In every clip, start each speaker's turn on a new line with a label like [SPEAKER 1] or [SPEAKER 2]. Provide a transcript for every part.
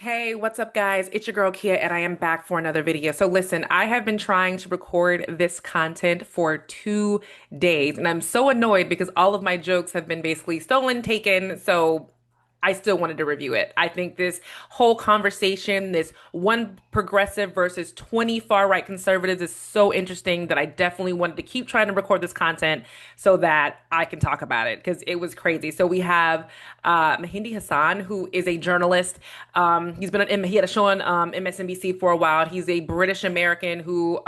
[SPEAKER 1] Hey, what's up, guys? It's your girl Kia, and I am back for another video. So, listen, I have been trying to record this content for 2 days, and I'm so annoyed because all of my jokes have been basically stolen, taken. So, I still wanted to review it. I think this whole conversation, this one progressive versus 20 far-right conservatives, is so interesting that I definitely wanted to keep trying to record this content so that I can talk about it because it was crazy. So, we have Mehdi Hassan, who is a journalist. He had a show on MSNBC for a while. He's a British American who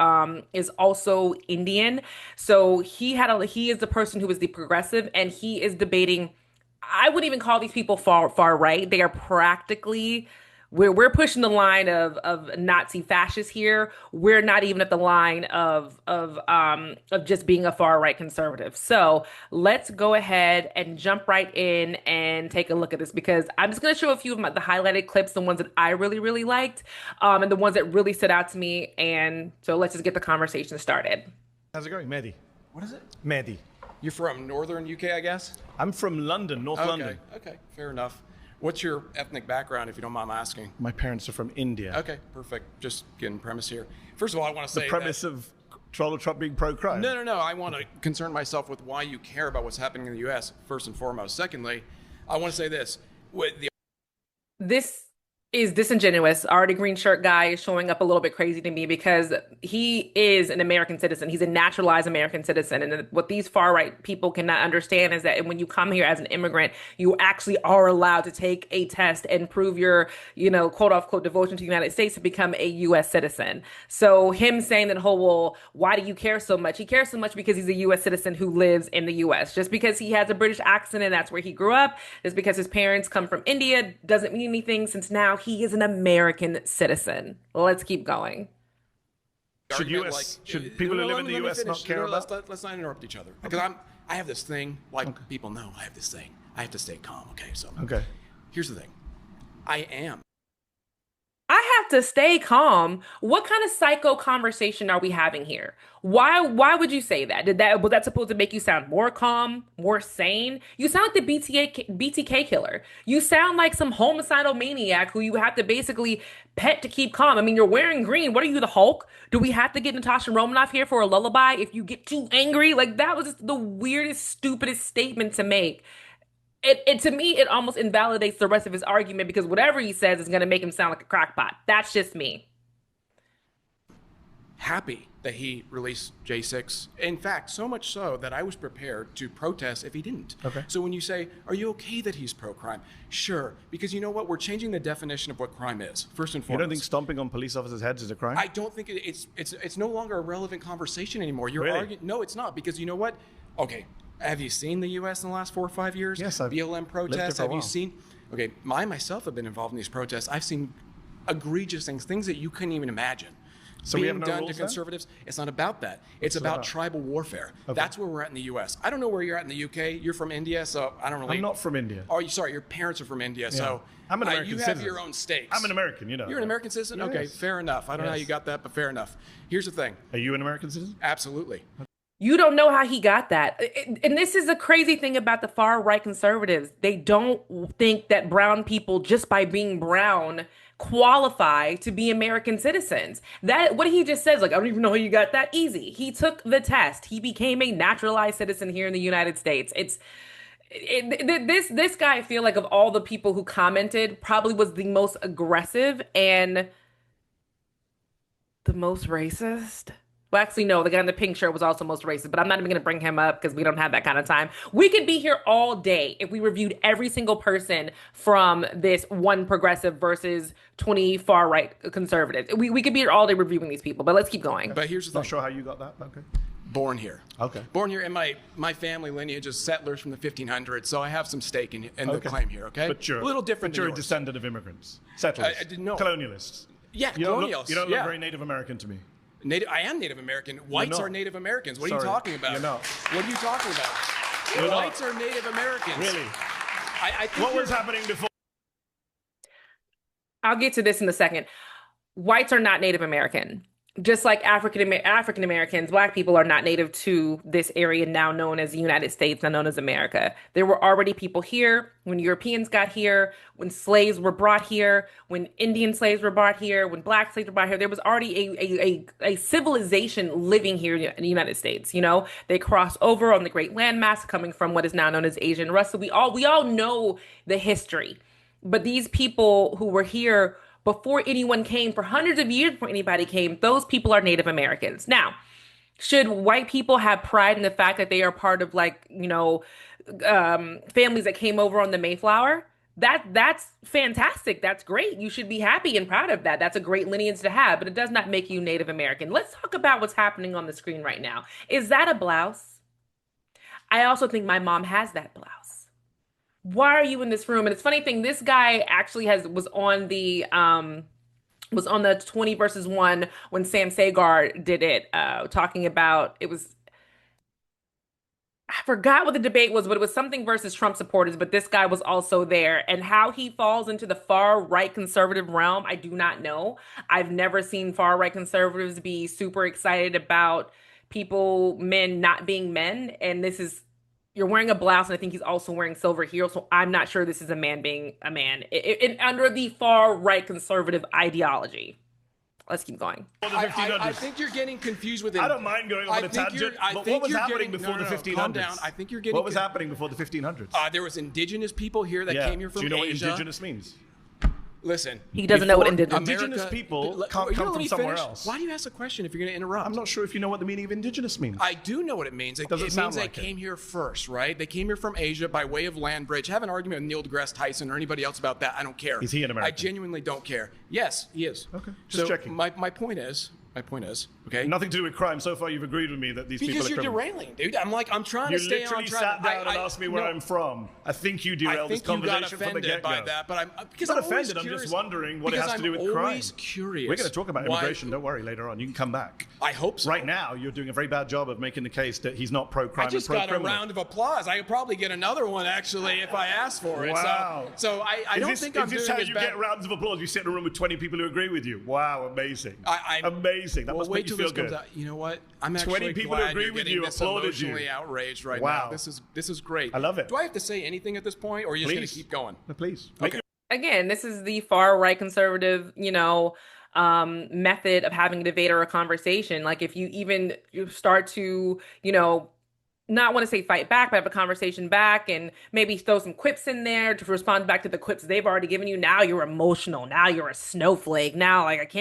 [SPEAKER 1] is also Indian. So he is the person who is the progressive, and he is debating. I wouldn't even call these people far right. They are practically we're pushing the line of Nazi fascists here. We're not even at the line of just being a far right conservative. So let's go ahead and jump right in and take a look at this because I'm just gonna show a few of the highlighted clips, the ones that I really liked, and the ones that really stood out to me. And so let's just get the conversation started.
[SPEAKER 2] How's it going, Mehdi?
[SPEAKER 3] What is it?
[SPEAKER 2] Mehdi.
[SPEAKER 3] You're from northern UK, I guess?
[SPEAKER 2] I'm from London, North London.
[SPEAKER 3] Okay, fair enough. What's your ethnic background, if you don't mind my asking?
[SPEAKER 2] My parents are from India.
[SPEAKER 3] Okay, perfect. Just getting premise here. First of all, I want to say
[SPEAKER 2] The premise of Donald Trump being pro-crime?
[SPEAKER 3] No. I want to concern myself with why you care about what's happening in the U.S., first and foremost. Secondly, I want to say this.
[SPEAKER 1] This is disingenuous. Already green shirt guy is showing up a little bit crazy to me because he is an American citizen. He's a naturalized American citizen. And what these far right people cannot understand is that when you come here as an immigrant, you actually are allowed to take a test and prove your, quote unquote devotion to the United States to become a US citizen. So him saying that, well, why do you care so much? He cares so much because he's a US citizen who lives in the US. Just because he has a British accent and that's where he grew up, just because his parents come from India doesn't mean anything, since now he is an American citizen. Let's keep going.
[SPEAKER 2] Should people who live in the US not care about?
[SPEAKER 3] Let's not interrupt each other. Because I have this thing, people know I have this thing. I have to stay calm, okay? So here's the thing.
[SPEAKER 1] I have to stay calm. What kind of psycho conversation are we having here? Why would you say that? Was that supposed to make you sound more calm, more sane? You sound like the BTK killer. You sound like some homicidal maniac who you have to basically pet to keep calm. I mean, you're wearing green. What are you, the Hulk? Do we have to get Natasha Romanoff here for a lullaby if you get too angry? Like, that was just the weirdest, stupidest statement to make. To me, it almost invalidates the rest of his argument because whatever he says is going to make him sound like a crackpot. That's just me.
[SPEAKER 3] Happy that he released J6. In fact, so much so that I was prepared to protest if he didn't.
[SPEAKER 2] Okay.
[SPEAKER 3] So when you say, are you okay that he's pro-crime? Sure, because you know what? We're changing the definition of what crime is, first and foremost.
[SPEAKER 2] You don't think stomping on police officers' heads is a crime?
[SPEAKER 3] I don't think it's no longer a relevant conversation anymore. You're
[SPEAKER 2] Really?
[SPEAKER 3] arguing. No, it's not, because you know what? Okay. Have you seen the U.S. in the last 4 or 5 years?
[SPEAKER 2] Yes, I've
[SPEAKER 3] BLM protests.
[SPEAKER 2] lived here for a
[SPEAKER 3] Have you
[SPEAKER 2] while.
[SPEAKER 3] seen? Okay, I myself have been involved in these protests. I've seen egregious things that you couldn't even imagine.
[SPEAKER 2] So we have
[SPEAKER 3] being
[SPEAKER 2] no
[SPEAKER 3] done
[SPEAKER 2] rules
[SPEAKER 3] to
[SPEAKER 2] then?
[SPEAKER 3] conservatives. It's not about that. It's about tribal warfare.
[SPEAKER 2] Okay.
[SPEAKER 3] That's where we're at in the U.S. I don't know where you're at in the U.K. You're from India, so I don't really.
[SPEAKER 2] I'm not from India.
[SPEAKER 3] Oh, sorry, your parents are from India, so
[SPEAKER 2] I'm an American
[SPEAKER 3] you
[SPEAKER 2] citizen.
[SPEAKER 3] have your own stakes.
[SPEAKER 2] I'm an American, you know.
[SPEAKER 3] You're an American citizen?
[SPEAKER 2] Yes.
[SPEAKER 3] Okay, fair enough. I don't know how
[SPEAKER 2] Yes.
[SPEAKER 3] you got that, but fair enough. Here's the thing.
[SPEAKER 2] Are you an American citizen?
[SPEAKER 3] Absolutely.
[SPEAKER 1] You don't know how he got that. And this is the crazy thing about the far right conservatives. They don't think that brown people, just by being brown, qualify to be American citizens. That what he just says, like, I don't even know how you got that. Easy. He took the test. He became a naturalized citizen here in the United States. This guy, I feel like, of all the people who commented, probably was the most aggressive and the most racist. Well, actually, no, the guy in the pink shirt was also most racist, but I'm not even going to bring him up because we don't have that kind of time. We could be here all day if we reviewed every single person from this one progressive versus 20 far right conservatives. We could be here all day reviewing these people, but let's keep going.
[SPEAKER 3] But here's the thing.
[SPEAKER 2] Not sure how you got that, but okay.
[SPEAKER 3] Born here.
[SPEAKER 2] Okay.
[SPEAKER 3] Born here, and my family lineage is settlers from the 1500s, so I have some stake in the claim here, okay?
[SPEAKER 2] But you're
[SPEAKER 3] a little different
[SPEAKER 2] But you're
[SPEAKER 3] than
[SPEAKER 2] a
[SPEAKER 3] yours.
[SPEAKER 2] descendant of immigrants. Settlers.
[SPEAKER 3] I didn't know.
[SPEAKER 2] Colonialists.
[SPEAKER 3] Yeah,
[SPEAKER 2] You don't
[SPEAKER 3] colonials.
[SPEAKER 2] look, you don't look
[SPEAKER 3] yeah.
[SPEAKER 2] very Native American to me.
[SPEAKER 3] I am Native American. Whites
[SPEAKER 2] not.
[SPEAKER 3] are Native Americans. What are you
[SPEAKER 2] Sorry,
[SPEAKER 3] talking about?
[SPEAKER 2] you're not.
[SPEAKER 3] What are you talking about?
[SPEAKER 2] You're not.
[SPEAKER 3] Whites are Native Americans.
[SPEAKER 2] Really?
[SPEAKER 3] I think
[SPEAKER 2] What was happening before?
[SPEAKER 1] I'll get to this in a second. Whites are not Native American. just like African Americans, Black people are not native to this area now known as the United States, now known as America. There were already people here when Europeans got here, when slaves were brought here, when Indian slaves were brought here, when Black slaves were brought here. There was already a civilization living here in the United States. You know, they crossed over on the Great Landmass, coming from what is now known as Asia and Russia. We all know the history, but these people who were here before anyone came, for hundreds of years before anybody came, those people are Native Americans. Now, should white people have pride in the fact that they are part of, like, families that came over on the Mayflower? That's fantastic. That's great. You should be happy and proud of that. That's a great lineage to have, but it does not make you Native American. Let's talk about what's happening on the screen right now. Is that a blouse? I also think my mom has that blouse. Why are you in this room? And it's funny thing, this guy actually was on the 20 versus 1 when Sam Sagar did it, talking about I forgot what the debate was, but it was something versus Trump supporters, but this guy was also there. And how he falls into the far right conservative realm, I do not know. I've never seen far right conservatives be super excited about men not being men. And you're wearing a blouse, and I think he's also wearing silver heels. So I'm not sure this is a man being a man under the far right conservative ideology. Let's keep going.
[SPEAKER 3] I think you're getting confused with it.
[SPEAKER 2] I don't mind going on a tangent, but what was happening before the 1500s?
[SPEAKER 3] Calm down. I think you're getting.
[SPEAKER 2] What was happening before the 1500s?
[SPEAKER 3] There was indigenous people here that came here from Asia.
[SPEAKER 2] Do you know what indigenous means?
[SPEAKER 3] Listen.
[SPEAKER 1] He doesn't know what
[SPEAKER 2] indigenous people can't come from somewhere else.
[SPEAKER 3] Why do you ask a question if you're going to interrupt?
[SPEAKER 2] I'm not sure if you know what the meaning of indigenous means.
[SPEAKER 3] I do know what it means. It means they came here first, right? They came here from Asia by way of land bridge. Have an argument with Neil deGrasse Tyson or anybody else about that. I don't care.
[SPEAKER 2] Is he an American?
[SPEAKER 3] I genuinely don't care. Yes, he is.
[SPEAKER 2] Okay, just checking.
[SPEAKER 3] My point is, okay?
[SPEAKER 2] Nothing to do with crime. So far, you've agreed with me that these people are criminals.
[SPEAKER 3] Because you're derailing, dude. I'm trying to stay on track.
[SPEAKER 2] You literally sat down and asked me where I'm from. I think you derailed this conversation from the get-go.
[SPEAKER 3] I think you got offended by that, but I'm
[SPEAKER 2] not offended. I'm just wondering what it has to do with crime.
[SPEAKER 3] I'm always curious.
[SPEAKER 2] We're going to talk about immigration. Don't worry. Later on, you can come back.
[SPEAKER 3] I hope so.
[SPEAKER 2] Right now, you're doing a very bad job of making the case that he's not pro-crime and pro-criminal.
[SPEAKER 3] I just got a round of applause. I could probably get another one actually if I asked for it.
[SPEAKER 2] Wow.
[SPEAKER 3] So I don't think I'm doing as bad.
[SPEAKER 2] Is this how you get rounds of applause? You sit in a room with 20 people who agree with you. Wow, amazing. Amazing. That must make you feel good.
[SPEAKER 3] You know what? I'm actually
[SPEAKER 2] 20 people who agree with you applauded you.
[SPEAKER 3] Emotionally outraged right now. This is great.
[SPEAKER 2] I love it.
[SPEAKER 3] Do I have to say anything at this point, or are you just going to keep going?
[SPEAKER 2] No, please.
[SPEAKER 3] Okay.
[SPEAKER 1] Again, this is the far right conservative, method of having a debate or a conversation. Like if you start to, not want to say fight back, but have a conversation back and maybe throw some quips in there to respond back to the quips they've already given you. Now you're emotional. Now you're a snowflake. Now, like,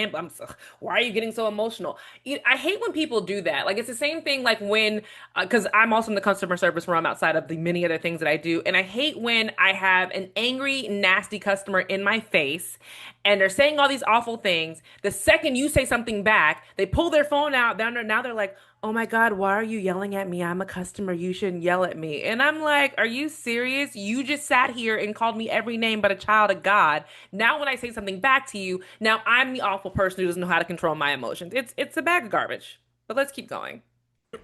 [SPEAKER 1] why are you getting so emotional? I hate when people do that. Like, it's the same thing like when, because I'm also in the customer service realm outside of the many other things that I do. And I hate when I have an angry, nasty customer in my face and they're saying all these awful things. The second you say something back, they pull their phone out. Now they're like, oh my God, why are you yelling at me? I'm a customer. You shouldn't yell at me. And I'm like, are you serious? You just sat here and called me every name but a child of God. Now when I say something back to you, now I'm the awful person who doesn't know how to control my emotions. It's a bag of garbage. But let's keep going.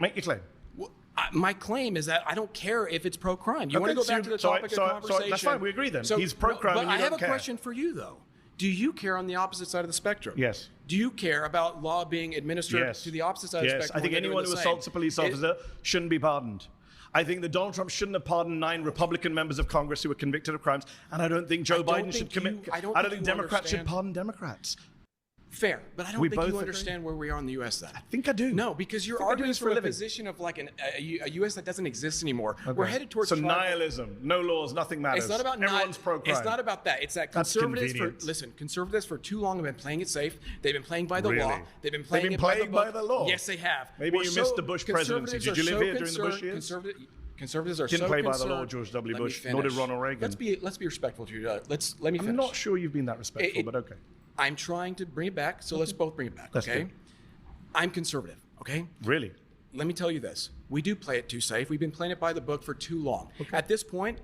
[SPEAKER 2] Make your claim.
[SPEAKER 3] Well, my claim is that I don't care if it's pro-crime. You want to go back to the topic of conversation?
[SPEAKER 2] That's fine. We agree then. He's pro-crime and you don't care.
[SPEAKER 3] But I have a question for you, though. Do you care on the opposite side of the spectrum?
[SPEAKER 2] Yes.
[SPEAKER 3] Do you care about law being administered to the opposite side of the spectrum?
[SPEAKER 2] Yes. I think anyone who assaults a police officer shouldn't be pardoned. I think that Donald Trump shouldn't have pardoned 9 Republican members of Congress who were convicted of crimes, and I don't think Joe Biden should commit. I don't think Democrats should pardon Democrats.
[SPEAKER 3] Fair, but I don't think you understand where we are in the U.S. then.
[SPEAKER 2] I think I do.
[SPEAKER 3] No, because you're arguing from a position of like a U.S. that doesn't exist anymore. Okay. We're headed towards
[SPEAKER 2] nihilism. No laws, nothing matters.
[SPEAKER 3] It's not about
[SPEAKER 2] everyone's pro-crime.
[SPEAKER 3] It's not about that. It's that conservatives for too long have been playing it safe. They've been playing by the law. They've been playing by the law. Yes, they have.
[SPEAKER 2] Maybe you missed the Bush presidency. Did you live here during the Bush years?
[SPEAKER 3] Conservatives are
[SPEAKER 2] didn't play by the law, George W. Bush, nor did Ronald Reagan.
[SPEAKER 3] Let's be respectful to you. Let me finish.
[SPEAKER 2] I'm not sure you've been that respectful, but okay.
[SPEAKER 3] I'm trying to bring it back, so let's both bring it back, okay? I'm conservative, okay?
[SPEAKER 2] Really?
[SPEAKER 3] Let me tell you this. We do play it too safe. We've been playing it by the book for too long. Okay. At this point,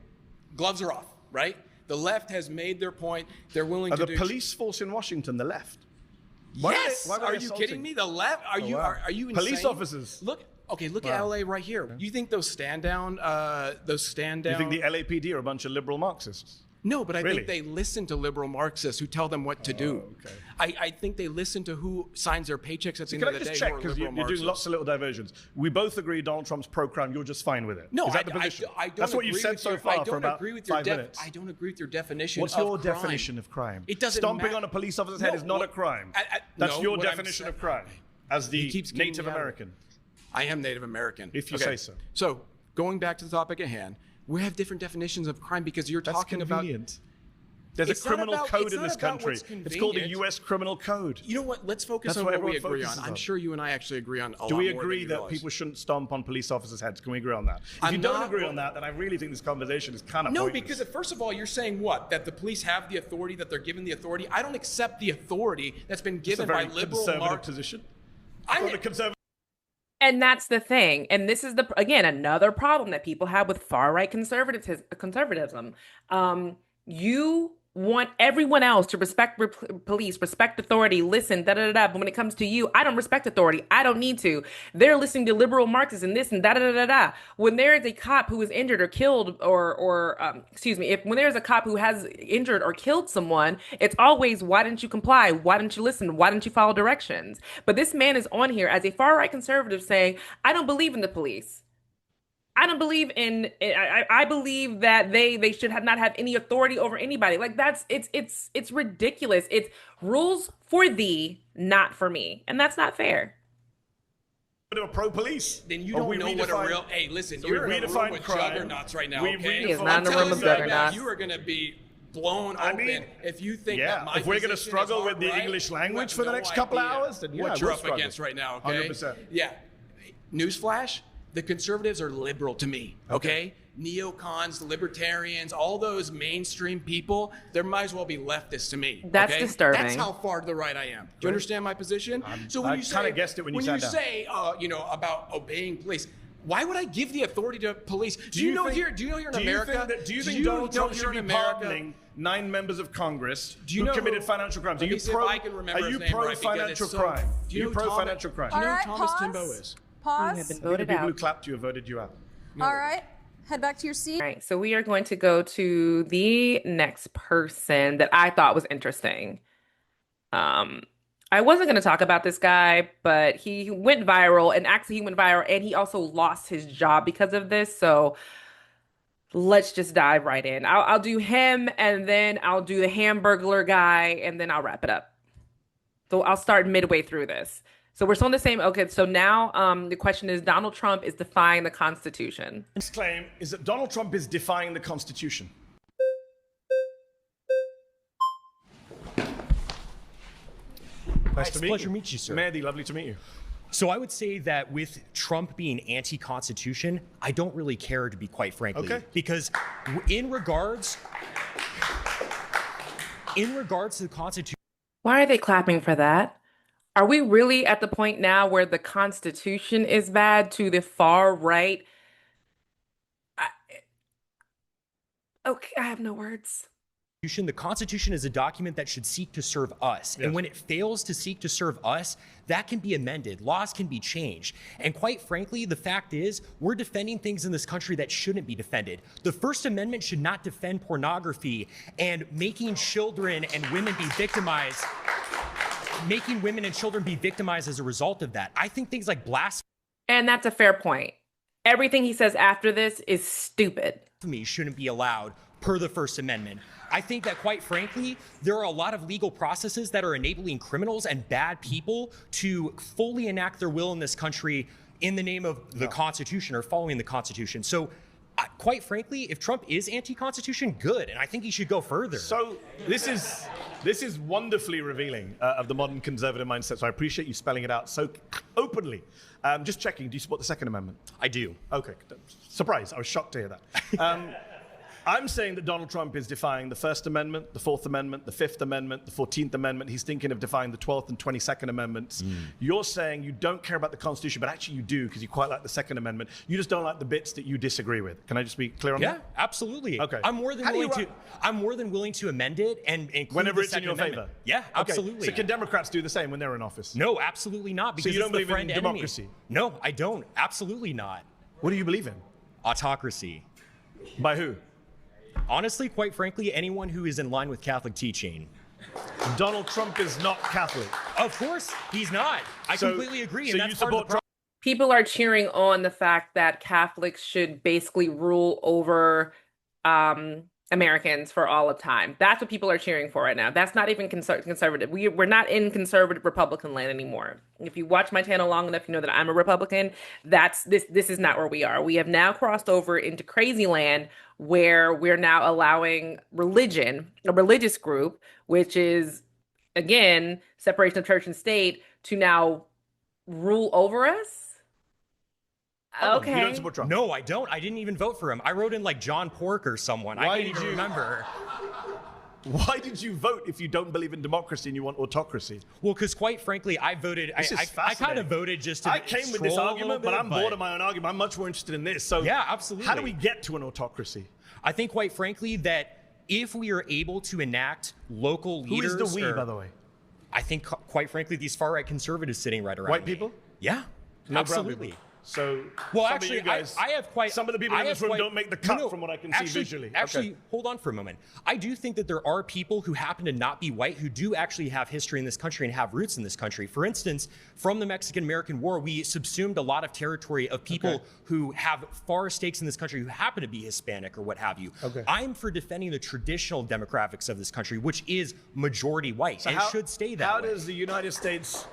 [SPEAKER 3] gloves are off, right? The left has made their point. They're willing to do...
[SPEAKER 2] the police force in Washington, the left?
[SPEAKER 3] Yes! Are you kidding me? The left? Are you insane?
[SPEAKER 2] Police officers.
[SPEAKER 3] Look at LA right here. You think those stand down...
[SPEAKER 2] You think the LAPD are a bunch of liberal Marxists?
[SPEAKER 3] No, but I
[SPEAKER 2] Really?
[SPEAKER 3] think they listen to liberal Marxists who tell them what to do.
[SPEAKER 2] Okay.
[SPEAKER 3] I think they listen to who signs their paychecks at the end
[SPEAKER 2] Can
[SPEAKER 3] of
[SPEAKER 2] I
[SPEAKER 3] the day
[SPEAKER 2] just
[SPEAKER 3] who
[SPEAKER 2] check,
[SPEAKER 3] are
[SPEAKER 2] because
[SPEAKER 3] liberal
[SPEAKER 2] you're doing
[SPEAKER 3] Marxists.
[SPEAKER 2] lots of little diversions. We both agree Donald Trump's pro-crime, you're just fine with it.
[SPEAKER 3] No,
[SPEAKER 2] Is that the position?
[SPEAKER 3] I don't
[SPEAKER 2] That's what you've
[SPEAKER 3] agree
[SPEAKER 2] said
[SPEAKER 3] with
[SPEAKER 2] so
[SPEAKER 3] your-
[SPEAKER 2] far
[SPEAKER 3] I
[SPEAKER 2] for
[SPEAKER 3] don't
[SPEAKER 2] about
[SPEAKER 3] agree with your
[SPEAKER 2] 5 minutes.
[SPEAKER 3] I don't agree with your definition
[SPEAKER 2] What's
[SPEAKER 3] of
[SPEAKER 2] your
[SPEAKER 3] crime.
[SPEAKER 2] definition of crime?
[SPEAKER 3] It doesn't
[SPEAKER 2] Stomping
[SPEAKER 3] matter.
[SPEAKER 2] on a police officer's head
[SPEAKER 3] No,
[SPEAKER 2] is not a
[SPEAKER 3] what-
[SPEAKER 2] crime.
[SPEAKER 3] I-
[SPEAKER 2] That's
[SPEAKER 3] no,
[SPEAKER 2] your
[SPEAKER 3] what I'm
[SPEAKER 2] definition
[SPEAKER 3] saying-
[SPEAKER 2] of crime, as the
[SPEAKER 3] He keeps getting
[SPEAKER 2] Native
[SPEAKER 3] me out of it.
[SPEAKER 2] American.
[SPEAKER 3] I am Native American.
[SPEAKER 2] If you
[SPEAKER 3] Okay.
[SPEAKER 2] say so.
[SPEAKER 3] So, going back to the topic at hand, we have different definitions of crime because you're
[SPEAKER 2] That's
[SPEAKER 3] talking
[SPEAKER 2] convenient. There's a
[SPEAKER 3] It's not
[SPEAKER 2] criminal
[SPEAKER 3] about-
[SPEAKER 2] code
[SPEAKER 3] it's
[SPEAKER 2] in
[SPEAKER 3] not
[SPEAKER 2] this
[SPEAKER 3] about
[SPEAKER 2] country.
[SPEAKER 3] what's
[SPEAKER 2] It's called the
[SPEAKER 3] convenient.
[SPEAKER 2] U.S. Criminal Code.
[SPEAKER 3] You know what? Let's focus
[SPEAKER 2] That's
[SPEAKER 3] on
[SPEAKER 2] what
[SPEAKER 3] what we
[SPEAKER 2] everyone
[SPEAKER 3] agree on.
[SPEAKER 2] focuses
[SPEAKER 3] I'm
[SPEAKER 2] on.
[SPEAKER 3] sure you and I actually agree on a lot
[SPEAKER 2] Do we
[SPEAKER 3] more
[SPEAKER 2] agree
[SPEAKER 3] than you
[SPEAKER 2] that
[SPEAKER 3] realize.
[SPEAKER 2] people shouldn't stomp on police officers' heads? Can we agree on that? If
[SPEAKER 3] I'm
[SPEAKER 2] you don't
[SPEAKER 3] not-
[SPEAKER 2] agree on that, then I really think this conversation is kind of
[SPEAKER 3] No,
[SPEAKER 2] pointless.
[SPEAKER 3] because first of all, you're saying what? That the police have the authority, that they're given the authority. I don't accept the authority that's been
[SPEAKER 2] it's a
[SPEAKER 3] given
[SPEAKER 2] very
[SPEAKER 3] by liberal
[SPEAKER 2] conservative
[SPEAKER 3] Marxists.
[SPEAKER 2] position.
[SPEAKER 3] I'm-
[SPEAKER 2] From the conservative.
[SPEAKER 1] And that's the thing. And this is again another problem that people have with far right conservatism. You want everyone else to respect police, respect authority, listen, da da da da. But when it comes to you, I don't respect authority. I don't need to. They're listening to liberal Marxists and this and da da da da da. When there is a cop who is injured or killed, when there's a cop who has injured or killed someone, it's always, why didn't you comply? Why didn't you listen? Why didn't you follow directions? But this man is on here as a far right conservative saying, I don't believe in the police. I don't believe in. I believe that they should not have any authority over anybody. Like it's ridiculous. It's rules for thee, not for me, and that's not fair.
[SPEAKER 2] Pro-police.
[SPEAKER 3] Then you don't know what a real. Hey, listen,
[SPEAKER 2] So
[SPEAKER 3] you're
[SPEAKER 2] we
[SPEAKER 3] in a room
[SPEAKER 2] redefine
[SPEAKER 3] with
[SPEAKER 2] crime.
[SPEAKER 3] juggernauts right now.
[SPEAKER 2] We
[SPEAKER 3] Okay,
[SPEAKER 2] He is
[SPEAKER 1] not in a room with juggernauts.
[SPEAKER 3] You are going to be blown open if you think that my
[SPEAKER 2] if we're going to
[SPEAKER 3] position
[SPEAKER 2] struggle
[SPEAKER 3] is
[SPEAKER 2] with the
[SPEAKER 3] right,
[SPEAKER 2] English
[SPEAKER 3] you
[SPEAKER 2] language
[SPEAKER 3] have
[SPEAKER 2] for the
[SPEAKER 3] no
[SPEAKER 2] next couple
[SPEAKER 3] idea
[SPEAKER 2] hours, then yeah,
[SPEAKER 3] what you're
[SPEAKER 2] we'll
[SPEAKER 3] up
[SPEAKER 2] struggle.
[SPEAKER 3] against right now. Okay,
[SPEAKER 2] 100%.
[SPEAKER 3] yeah. Newsflash: the conservatives are liberal to me. Okay. Neocons, libertarians, all those mainstream people, they might as well be leftists to me.
[SPEAKER 1] That's
[SPEAKER 3] okay?
[SPEAKER 1] disturbing.
[SPEAKER 3] That's how far to the right I am. Do you understand my position? So when
[SPEAKER 2] I
[SPEAKER 3] you say,
[SPEAKER 2] kinda guessed it when you sat down.
[SPEAKER 3] say, about obeying police, why would I give the authority to police? Do you know you're in America?
[SPEAKER 2] Do you think Donald Trump should be
[SPEAKER 3] America?
[SPEAKER 2] pardoning 9 members of Congress
[SPEAKER 3] Do you
[SPEAKER 2] who
[SPEAKER 3] know
[SPEAKER 2] committed
[SPEAKER 3] who-
[SPEAKER 2] financial crimes?
[SPEAKER 3] Let me see if I can remember
[SPEAKER 2] Are
[SPEAKER 3] his
[SPEAKER 2] you
[SPEAKER 3] name
[SPEAKER 2] pro
[SPEAKER 3] right, because
[SPEAKER 2] financial
[SPEAKER 3] it's so-
[SPEAKER 2] crime?
[SPEAKER 3] Do you know
[SPEAKER 2] pro
[SPEAKER 3] Thomas-
[SPEAKER 2] financial crime?
[SPEAKER 3] Do you know
[SPEAKER 4] All right,
[SPEAKER 3] Thomas
[SPEAKER 4] pause.
[SPEAKER 3] Timbo is?
[SPEAKER 4] Pause.
[SPEAKER 1] Been
[SPEAKER 2] The
[SPEAKER 1] voted
[SPEAKER 2] people who
[SPEAKER 1] out.
[SPEAKER 2] clapped you have voted you out.
[SPEAKER 4] All right. Head back to your seat.
[SPEAKER 1] All right, so we are going to go to the next person that I thought was interesting. I wasn't going to talk about this guy, but he went viral, and actually he went viral, and he also lost his job because of this. So let's just dive right in. I'll do him, and then I'll do the Hamburglar guy, and then I'll wrap it up. So I'll start midway through this. So we're still in the same. Okay, so now the question is, Donald Trump is defying the Constitution.
[SPEAKER 2] His claim is that Donald Trump is defying the Constitution. Nice
[SPEAKER 5] It's a pleasure to meet you, sir.
[SPEAKER 2] Mehdi, lovely to meet you.
[SPEAKER 5] So I would say that with Trump being anti-Constitution, I don't really care, to be quite frankly.
[SPEAKER 2] Okay.
[SPEAKER 5] Because in regards to the Constitution.
[SPEAKER 1] Why are they clapping for that? Are we really at the point now where the Constitution is bad to the far right? Okay, I have no words.
[SPEAKER 5] The Constitution is a document that should seek to serve us.
[SPEAKER 2] Yes.
[SPEAKER 5] And when it fails to seek to serve us, that can be amended. Laws can be changed. And quite frankly, the fact is, we're defending things in this country that shouldn't be defended. The First Amendment should not defend pornography and making children and women be victimized, making women and children be victimized as a result of that. I think things like blasphemy
[SPEAKER 1] And that's a fair point. Everything he says after this is stupid.
[SPEAKER 5] shouldn't be allowed per the First Amendment. I think that, quite frankly, there are a lot of legal processes that are enabling criminals and bad people to fully enact their will in this country in the name of the Constitution or following the Constitution. So, quite frankly, if Trump is anti-Constitution, good, and I think he should go further.
[SPEAKER 2] So this is wonderfully revealing of the modern conservative mindset. So I appreciate you spelling it out so openly. Just checking, do you support the Second Amendment?
[SPEAKER 5] I do.
[SPEAKER 2] Okay, surprise, I was shocked to hear that. I'm saying that Donald Trump is defying the First Amendment, the Fourth Amendment, the Fifth Amendment, the 14th Amendment. He's thinking of defying the 12th and 22nd Amendments. You're saying you don't care about the Constitution, but actually you do because you quite like the Second Amendment. You just don't like the bits that you disagree with. Can I just be clear on that?
[SPEAKER 5] Yeah, absolutely.
[SPEAKER 2] Okay.
[SPEAKER 5] I'm more than
[SPEAKER 2] How do you
[SPEAKER 5] willing to amend it and include
[SPEAKER 2] Whenever
[SPEAKER 5] the
[SPEAKER 2] it's in your
[SPEAKER 5] Second Amendment.
[SPEAKER 2] favor?
[SPEAKER 5] Yeah,
[SPEAKER 2] Okay,
[SPEAKER 5] absolutely.
[SPEAKER 2] so can Democrats do the same when they're in office?
[SPEAKER 5] No, absolutely not. Because
[SPEAKER 2] you don't
[SPEAKER 5] it's the
[SPEAKER 2] believe in
[SPEAKER 5] friend enemy.
[SPEAKER 2] democracy?
[SPEAKER 5] No, I don't. Absolutely not.
[SPEAKER 2] What do you believe in?
[SPEAKER 5] Autocracy.
[SPEAKER 2] By who?
[SPEAKER 5] Honestly, quite frankly, anyone who is in line with Catholic teaching.
[SPEAKER 2] Donald Trump is not Catholic.
[SPEAKER 5] Of course, he's not. I completely agree, and
[SPEAKER 2] So you
[SPEAKER 5] that's part of the
[SPEAKER 2] support
[SPEAKER 5] problem.
[SPEAKER 1] People are cheering on the fact that Catholics should basically rule over Americans for all of time. That's what people are cheering for right now. That's not even conservative. We're not in conservative Republican land anymore. If you watch my channel long enough, you know that I'm a Republican. This is not where we are. We have now crossed over into crazy land where we're now allowing religion, a religious group, which is again separation of church and state, to now rule over us. Okay.
[SPEAKER 2] You don't support Trump?
[SPEAKER 5] No, I don't. I didn't even vote for him. I wrote in like John Pork or someone. I can't even remember.
[SPEAKER 2] Why did you vote if you don't believe in democracy and you want autocracy?
[SPEAKER 5] Well, because quite frankly, I voted. I kind of voted just to.
[SPEAKER 2] I came with this argument, but I'm bored of my own argument. I'm much more interested in this. So
[SPEAKER 5] yeah, absolutely.
[SPEAKER 2] How do we get to an autocracy?
[SPEAKER 5] I think, quite frankly, that if we are able to enact local leaders,
[SPEAKER 2] who is the we, by the way?
[SPEAKER 5] I think, quite frankly, these far-right conservatives sitting right around
[SPEAKER 2] white
[SPEAKER 5] me.
[SPEAKER 2] people.
[SPEAKER 5] Yeah,
[SPEAKER 2] no
[SPEAKER 5] absolutely.
[SPEAKER 2] So,
[SPEAKER 5] well, actually, I have quite.
[SPEAKER 2] Some of the people in this room don't make the cut from what I can see visually.
[SPEAKER 5] Actually, hold on for a moment. I do think that there are people who happen to not be white who do actually have history in this country and have roots in this country. For instance, from the Mexican-American War, we subsumed a lot of territory of people who have far stakes in this country who happen to be Hispanic or what have you. I'm for defending the traditional demographics of this country, which is majority white, and it should stay that way.
[SPEAKER 2] How does the United States...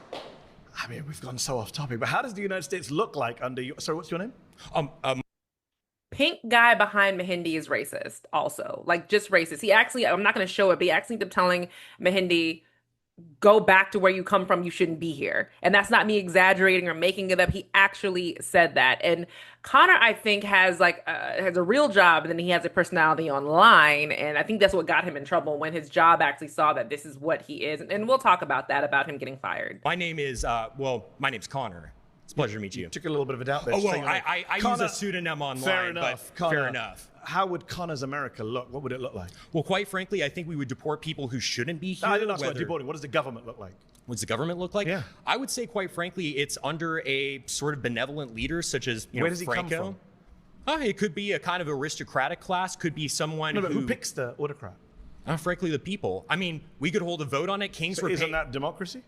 [SPEAKER 2] I mean, we've gone so off topic, but how does the United States look like under you? Sorry, what's your name?
[SPEAKER 1] Pink guy behind Mehdi is racist also. Like, just racist. He actually, I'm not going to show it, but he actually ended up telling Mehdi, go back to where you come from. You shouldn't be here. And that's not me exaggerating or making it up. He actually said that. And Connor, I think, has a real job, and then he has a personality online. And I think that's what got him in trouble when his job actually saw that this is what he is. And we'll talk about that, about him getting fired.
[SPEAKER 5] My name is, my name's Connor. It's a pleasure to meet you.
[SPEAKER 2] Took a little bit of a doubt there.
[SPEAKER 5] Oh, well, I use a pseudonym online.
[SPEAKER 2] Fair enough.
[SPEAKER 5] But
[SPEAKER 2] Connor,
[SPEAKER 5] fair enough.
[SPEAKER 2] How would Connor's America look? What would it look like?
[SPEAKER 5] Well, quite frankly, I think we would deport people who shouldn't be here.
[SPEAKER 2] No, I didn't ask about deporting. What does the government look like?
[SPEAKER 5] What does the government look like?
[SPEAKER 2] Yeah.
[SPEAKER 5] I would say, quite frankly, it's under a sort of benevolent leader, such as
[SPEAKER 2] Where does he
[SPEAKER 5] Franco.
[SPEAKER 2] come from?
[SPEAKER 5] It could be a kind of aristocratic class. Could be someone
[SPEAKER 2] who picks the autocrat?
[SPEAKER 5] Frankly, the people. I mean, we could hold a vote on it. Kings were
[SPEAKER 2] isn't that democracy?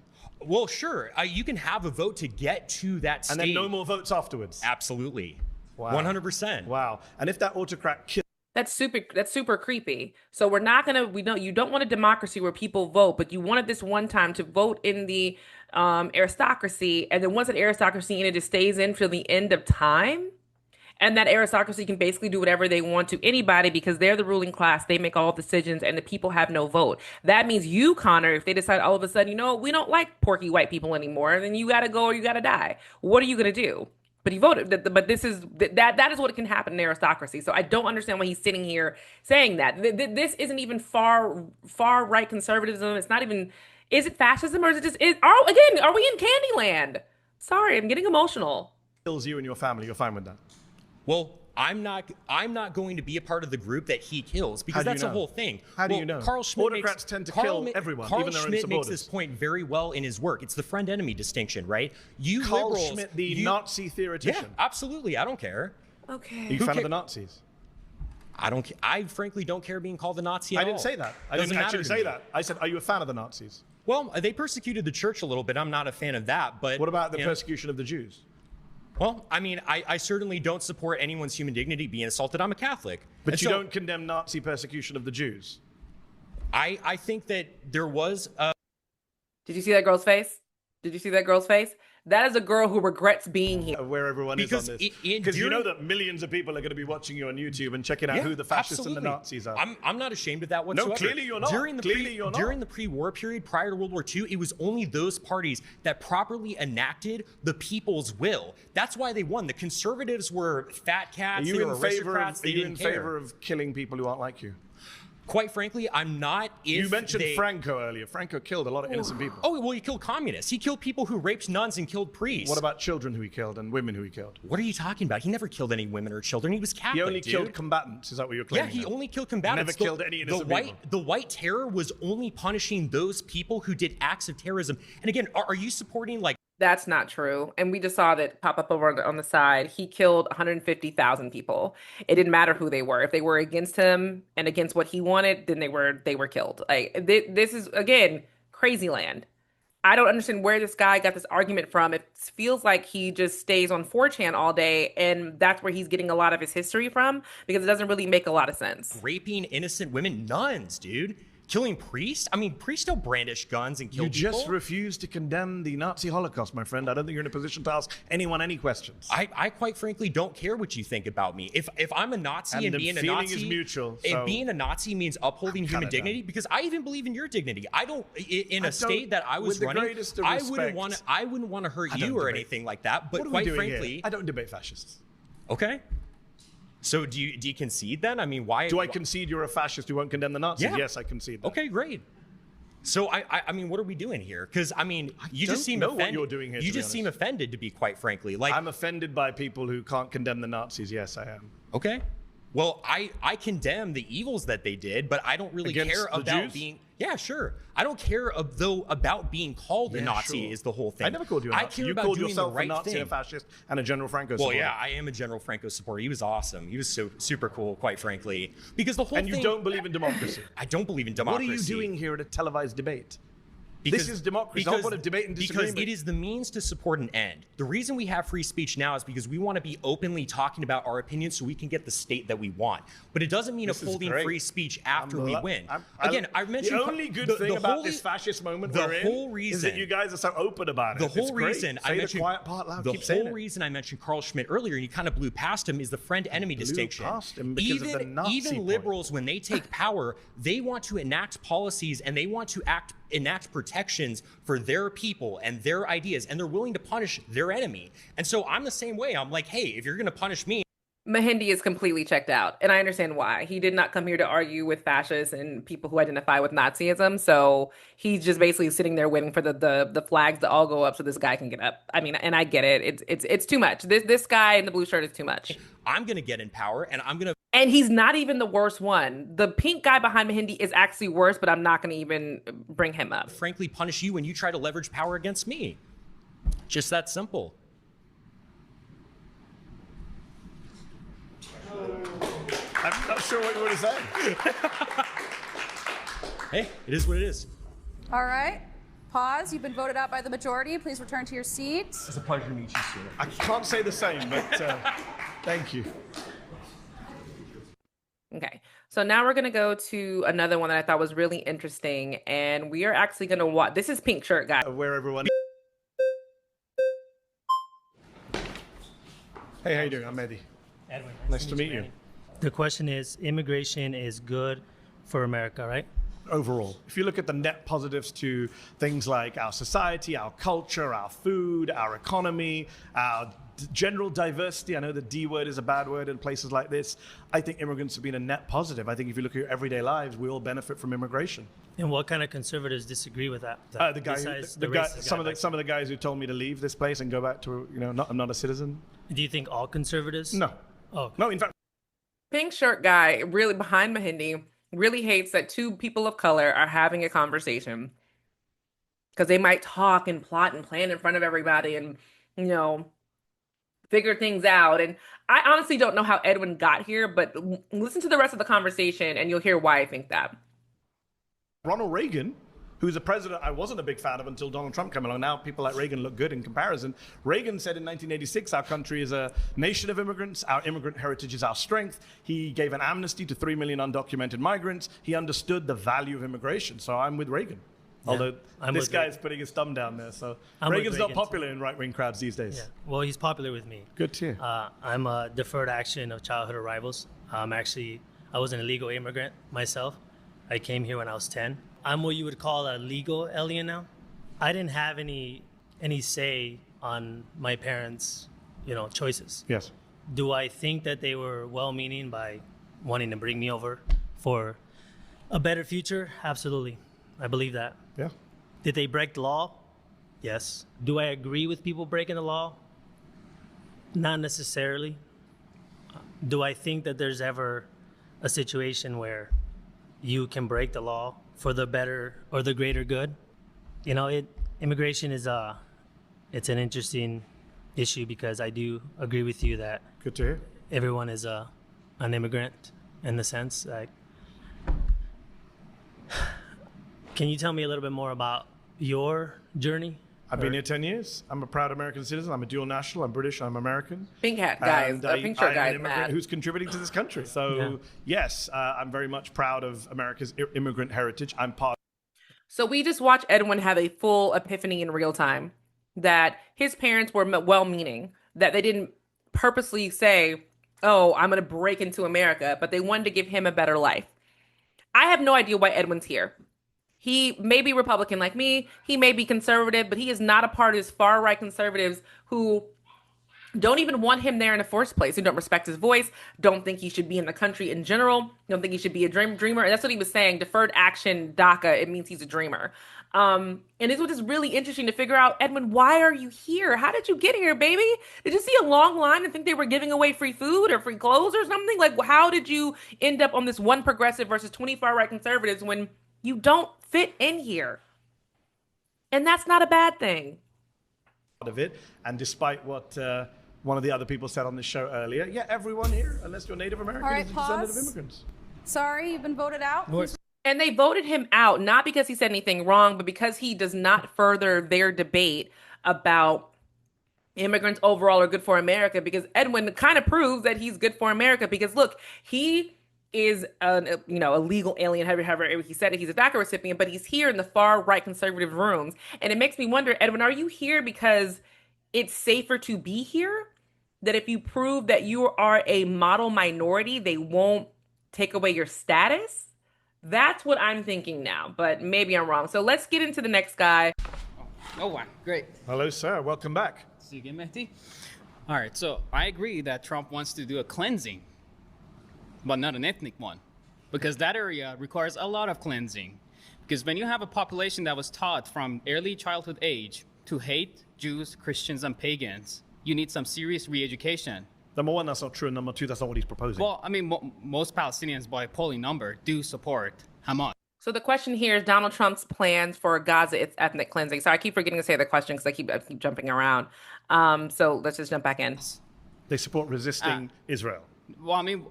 [SPEAKER 5] Well, sure. You can have a vote to get to that state.
[SPEAKER 2] And then no more votes afterwards?
[SPEAKER 5] Absolutely.
[SPEAKER 2] Wow.
[SPEAKER 5] 100%.
[SPEAKER 2] Wow. And if that autocrat kills...
[SPEAKER 1] That's super creepy. So we're not gonna, you don't want a democracy where people vote, but you wanted this one time to vote in the aristocracy, and then once an aristocracy and it just stays in till the end of time. And that aristocracy can basically do whatever they want to anybody because they're the ruling class. They make all decisions and the people have no vote. That means you, Connor, if they decide all of a sudden, we don't like porky white people anymore, then you got to go or you got to die. What are you going to do? But he voted. But this is that is what can happen in aristocracy. So I don't understand why he's sitting here saying that. This isn't even far right conservatism. It's not even. Is it fascism or is it just? Are we in Candyland? Sorry, I'm getting emotional.
[SPEAKER 2] Kills you and your family. You're fine with that.
[SPEAKER 5] Well, I'm not going to be a part of the group that he kills because that's the whole thing.
[SPEAKER 2] How do you know?
[SPEAKER 5] Carl Schmitt
[SPEAKER 2] Autocrats tend to kill everyone, even their own supporters.
[SPEAKER 5] Schmitt makes this point very well in his work. It's the friend-enemy distinction, right? You
[SPEAKER 2] Carl
[SPEAKER 5] liberals,
[SPEAKER 2] Schmitt, the Nazi theoretician.
[SPEAKER 5] Yeah, absolutely. I don't care.
[SPEAKER 1] Okay.
[SPEAKER 2] Are you a fan of the Nazis?
[SPEAKER 5] I frankly don't care being called a Nazi at all.
[SPEAKER 2] I didn't say that. I didn't actually say that. I said, are you a fan of the Nazis?
[SPEAKER 5] Well, they persecuted the church a little bit. I'm not a fan of that. But
[SPEAKER 2] what about the persecution of the Jews?
[SPEAKER 5] Well, I mean, I certainly don't support anyone's human dignity being assaulted. I'm a Catholic.
[SPEAKER 2] But you don't condemn Nazi persecution of the Jews?
[SPEAKER 5] I think that there was a...
[SPEAKER 1] Did you see that girl's face? Did you see that girl's face? That is a girl who regrets being here.
[SPEAKER 2] Where everyone is on this. Because you know that millions of people are going to be watching you on YouTube and checking out who the fascists and the Nazis are.
[SPEAKER 5] I'm not ashamed of that whatsoever.
[SPEAKER 2] No, clearly you're not.
[SPEAKER 5] During the pre-war period, prior to World War II, it was only those parties that properly enacted the people's will. That's why they won. The conservatives were fat cats. They were aristocrats.
[SPEAKER 2] Are you in favor of killing people who aren't like you?
[SPEAKER 5] Quite frankly, I'm not.
[SPEAKER 2] You mentioned Franco earlier. Franco killed a lot of innocent people.
[SPEAKER 5] Oh, well, he killed communists. He killed people who raped nuns and killed priests.
[SPEAKER 2] What about children who he killed and women who he killed?
[SPEAKER 5] What are you talking about? He never killed any women or children. He was Catholic,
[SPEAKER 2] He only killed combatants. Is that what you're claiming?
[SPEAKER 5] Yeah, he only killed combatants.
[SPEAKER 2] Never killed any innocent people.
[SPEAKER 5] The White Terror was only punishing those people who did acts of terrorism. And again, are you supporting, like,
[SPEAKER 1] That's not true. And we just saw that pop up over on the side. He killed 150,000 people. It didn't matter who they were. If they were against him and against what he wanted, then they were killed. Like this is again crazy land. I don't understand where this guy got this argument from. It feels like he just stays on 4chan all day, and that's where he's getting a lot of his history from because it doesn't really make a lot of sense.
[SPEAKER 5] Raping innocent women, nuns, dude. Killing priests? I mean, priests don't brandish guns and kill
[SPEAKER 2] You
[SPEAKER 5] people.
[SPEAKER 2] just refuse to condemn the Nazi Holocaust, my friend. I don't think you're in a position to ask anyone any questions.
[SPEAKER 5] I quite frankly don't care what you think about me. If I'm a Nazi and
[SPEAKER 2] the
[SPEAKER 5] being a
[SPEAKER 2] feeling
[SPEAKER 5] Nazi
[SPEAKER 2] is mutual,
[SPEAKER 5] and
[SPEAKER 2] so
[SPEAKER 5] being a Nazi means upholding human
[SPEAKER 2] kinda
[SPEAKER 5] dignity, because I even believe in your dignity. I don't in a state that I was
[SPEAKER 2] with the
[SPEAKER 5] running,
[SPEAKER 2] greatest of
[SPEAKER 5] I wouldn't
[SPEAKER 2] respect,
[SPEAKER 5] want to hurt
[SPEAKER 2] I
[SPEAKER 5] you
[SPEAKER 2] don't
[SPEAKER 5] or
[SPEAKER 2] debate.
[SPEAKER 5] anything like that. But
[SPEAKER 2] What are we
[SPEAKER 5] quite
[SPEAKER 2] doing
[SPEAKER 5] frankly,
[SPEAKER 2] here? I don't debate fascists.
[SPEAKER 5] okay. So do you concede then? I mean, why
[SPEAKER 2] Do I concede you're a fascist who won't condemn the Nazis?
[SPEAKER 5] Yeah.
[SPEAKER 2] Yes, I concede that.
[SPEAKER 5] Okay, great. So I mean, what are we doing here? Because I mean, you
[SPEAKER 2] don't
[SPEAKER 5] just seem
[SPEAKER 2] know what
[SPEAKER 5] offended.
[SPEAKER 2] you're doing here,
[SPEAKER 5] You
[SPEAKER 2] to be
[SPEAKER 5] just seem
[SPEAKER 2] honest.
[SPEAKER 5] offended, to be quite frankly. Like,
[SPEAKER 2] I'm offended by people who can't condemn the Nazis. Yes, I am.
[SPEAKER 5] okay. Well, I condemn the evils that they did, but I don't really
[SPEAKER 2] Against
[SPEAKER 5] care
[SPEAKER 2] the
[SPEAKER 5] about
[SPEAKER 2] Jews?
[SPEAKER 5] being. Yeah, sure. I don't care about being called a
[SPEAKER 2] Yeah,
[SPEAKER 5] Nazi.
[SPEAKER 2] sure.
[SPEAKER 5] Is the whole thing.
[SPEAKER 2] I never called you a
[SPEAKER 5] I
[SPEAKER 2] Nazi.
[SPEAKER 5] care
[SPEAKER 2] You
[SPEAKER 5] about
[SPEAKER 2] called
[SPEAKER 5] doing
[SPEAKER 2] yourself
[SPEAKER 5] the right
[SPEAKER 2] a Nazi,
[SPEAKER 5] thing.
[SPEAKER 2] a fascist, and a General Franco
[SPEAKER 5] Well,
[SPEAKER 2] supporter.
[SPEAKER 5] yeah, I am a General Franco supporter. He was awesome. He was so super cool, quite frankly. Because the whole
[SPEAKER 2] And
[SPEAKER 5] thing.
[SPEAKER 2] you don't believe in democracy.
[SPEAKER 5] I don't believe in
[SPEAKER 2] What are
[SPEAKER 5] democracy.
[SPEAKER 2] you doing here at a televised debate?
[SPEAKER 5] Because,
[SPEAKER 2] This is democracy. I want to debate and disagree.
[SPEAKER 5] Because it is the means to support an end. The reason we have free speech now is because we want to be openly talking about our opinions so we can get the state that we want. But it doesn't mean
[SPEAKER 2] This is
[SPEAKER 5] upholding
[SPEAKER 2] great.
[SPEAKER 5] free speech after we win.
[SPEAKER 2] I
[SPEAKER 5] mentioned
[SPEAKER 2] the only good
[SPEAKER 5] the
[SPEAKER 2] thing about
[SPEAKER 5] whole-
[SPEAKER 2] this fascist moment
[SPEAKER 5] the
[SPEAKER 2] we're in
[SPEAKER 5] whole
[SPEAKER 2] is that
[SPEAKER 5] reason-
[SPEAKER 2] you guys are so open about it.
[SPEAKER 5] The
[SPEAKER 2] It's
[SPEAKER 5] whole
[SPEAKER 2] great.
[SPEAKER 5] reason
[SPEAKER 2] Say
[SPEAKER 5] I
[SPEAKER 2] the
[SPEAKER 5] mentioned
[SPEAKER 2] quiet part loud.
[SPEAKER 5] the
[SPEAKER 2] Keep saying
[SPEAKER 5] whole
[SPEAKER 2] it.
[SPEAKER 5] reason I mentioned Carl Schmitt earlier, and you kind of blew past him, is the friend enemy distinction.
[SPEAKER 2] past him because of the Nazi
[SPEAKER 5] even
[SPEAKER 2] point.
[SPEAKER 5] liberals, when they take power, they want to enact policies and they want to enact protections for their people and their ideas, and they're willing to punish their enemy. And so I'm the same way. I'm like, hey, if you're going to punish me.
[SPEAKER 1] Mehdi is completely checked out, and I understand why. He did not come here to argue with fascists and people who identify with Nazism, so he's just basically sitting there waiting for the flags to all go up so this guy can get up. I mean, and I get it. It's too much. This guy in the blue shirt is too much.
[SPEAKER 5] I'm going to get in power, and I'm going to.
[SPEAKER 1] And he's not even the worst one. The pink guy behind Mehdi is actually worse, but I'm not going to even bring him up.
[SPEAKER 5] Frankly, punish you when you try to leverage power against me. Just that simple.
[SPEAKER 2] I'm not sure what you want to say.
[SPEAKER 5] Hey, it is what it is.
[SPEAKER 4] All right. Pause. You've been voted out by the majority. Please return to your seat.
[SPEAKER 5] It's a pleasure to meet you, sir.
[SPEAKER 2] I can't say the same, but thank you.
[SPEAKER 1] Okay, so now we're gonna go to another one that I thought was really interesting, and we are actually gonna watch. This is Pink Shirt Guy.
[SPEAKER 2] Where everyone. Hey, how you doing? I'm Mehdi.
[SPEAKER 6] Edwin,
[SPEAKER 2] Nice to meet you.
[SPEAKER 6] The question is, immigration is good for America, right?
[SPEAKER 2] Overall, if you look at the net positives to things like our society, our culture, our food, our economy, our general diversity, I know the D word is a bad word in places like this. I think immigrants have been a net positive. I think if you look at your everyday lives, we all benefit from immigration.
[SPEAKER 6] And what kind of conservatives disagree with that?
[SPEAKER 2] The guy,
[SPEAKER 6] Besides
[SPEAKER 2] the guy,
[SPEAKER 6] racist
[SPEAKER 2] some
[SPEAKER 6] guy
[SPEAKER 2] of the guys who told me to leave this place and go back to, I'm not a citizen.
[SPEAKER 6] Do you think all conservatives?
[SPEAKER 2] No,
[SPEAKER 6] Oh,
[SPEAKER 2] no. In fact,
[SPEAKER 1] Pink Shirt Guy, really behind Mehdi, really hates that two people of color are having a conversation because they might talk and plot and plan in front of everybody and figure things out. And I honestly don't know how Edwin got here, but listen to the rest of the conversation and you'll hear why I think that.
[SPEAKER 2] Ronald Reagan, who's a president I wasn't a big fan of until Donald Trump came along. Now people like Reagan look good in comparison. Reagan said in 1986, our country is a nation of immigrants. Our immigrant heritage is our strength. He gave an amnesty to 3 million undocumented migrants. He understood the value of immigration. So I'm with Reagan. Although
[SPEAKER 6] I'm
[SPEAKER 2] this
[SPEAKER 6] with
[SPEAKER 2] guy's
[SPEAKER 6] Reagan.
[SPEAKER 2] putting his thumb down there. So
[SPEAKER 6] I'm with
[SPEAKER 2] Reagan's not
[SPEAKER 6] Reagan,
[SPEAKER 2] popular in right-wing crowds these days.
[SPEAKER 6] yeah. Well, he's popular with me.
[SPEAKER 2] Good to hear.
[SPEAKER 6] I'm a deferred action of childhood arrivals. I was an illegal immigrant myself. I came here when I was 10. I'm what you would call a legal alien now. I didn't have any say on my parents' choices.
[SPEAKER 2] Yes.
[SPEAKER 6] Do I think that they were well-meaning by wanting to bring me over for a better future? Absolutely. I believe that.
[SPEAKER 2] Yeah.
[SPEAKER 6] Did they break the law? Yes. Do I agree with people breaking the law? Not necessarily. Do I think that there's ever a situation where you can break the law for the better or the greater good? Immigration is it's an interesting issue because I do agree with you that
[SPEAKER 2] Good to hear.
[SPEAKER 6] everyone is an immigrant in the sense. Like, can you tell me a little bit more about your journey?
[SPEAKER 2] I've been here 10 years. I'm a proud American citizen. I'm a dual national. I'm British. I'm American.
[SPEAKER 1] Pink hat guys,
[SPEAKER 2] And
[SPEAKER 1] pink shirt
[SPEAKER 2] I am
[SPEAKER 1] guys,
[SPEAKER 2] an immigrant
[SPEAKER 1] mad.
[SPEAKER 2] who's contributing to this country. So, yes, I'm very much proud of America's immigrant heritage. I'm part.
[SPEAKER 1] So we just watched Edwin have a full epiphany in real time that his parents were well-meaning, that they didn't purposely say, oh, I'm going to break into America, but they wanted to give him a better life. I have no idea why Edwin's here. He may be Republican like me. He may be conservative, but he is not a part of his far-right conservatives who don't even want him there in the first place. Who don't respect his voice, don't think he should be in the country in general, don't think he should be a dreamer. And that's what he was saying. Deferred action DACA, it means he's a dreamer. And this was just really interesting to figure out, Edwin, why are you here? How did you get here, baby? Did you see a long line and think they were giving away free food or free clothes or something? Like, how did you end up on this one progressive versus 20 far-right conservatives when you don't fit in here? And that's not a bad thing.
[SPEAKER 2] Of it, and despite what one of the other people said on this show earlier, yeah, everyone here, unless you're Native American,
[SPEAKER 4] All right,
[SPEAKER 2] is a descendant of
[SPEAKER 4] pause.
[SPEAKER 2] immigrants.
[SPEAKER 4] Sorry, you've been voted out.
[SPEAKER 1] And they voted him out, not because he said anything wrong, but because he does not further their debate about immigrants overall are good for America, because Edwin kind of proves that he's good for America because, look, he is a legal alien, however he said it. He's a DACA recipient, but he's here in the far right conservative rooms. And it makes me wonder, Edwin, are you here because it's safer to be here? That if you prove that you are a model minority, they won't take away your status? That's what I'm thinking now, but maybe I'm wrong. So let's get into the next guy.
[SPEAKER 7] Oh, wow. Great.
[SPEAKER 2] Hello, sir. Welcome back.
[SPEAKER 7] See you again, Mehdi. All right, so I agree that Trump wants to do a cleansing, but not an ethnic one, because that area requires a lot of cleansing. Because when you have a population that was taught from early childhood age to hate Jews, Christians, and pagans, you need some serious re-education.
[SPEAKER 2] Number one, that's not true. And number two, that's not what he's proposing.
[SPEAKER 7] Well, I mean, most Palestinians, by polling number, do support Hamas.
[SPEAKER 1] So the question here is Donald Trump's plans for Gaza ethnic cleansing. So I keep forgetting to say the question because I keep jumping around. So let's just jump back in.
[SPEAKER 2] They support resisting Israel.
[SPEAKER 7] Well, I mean,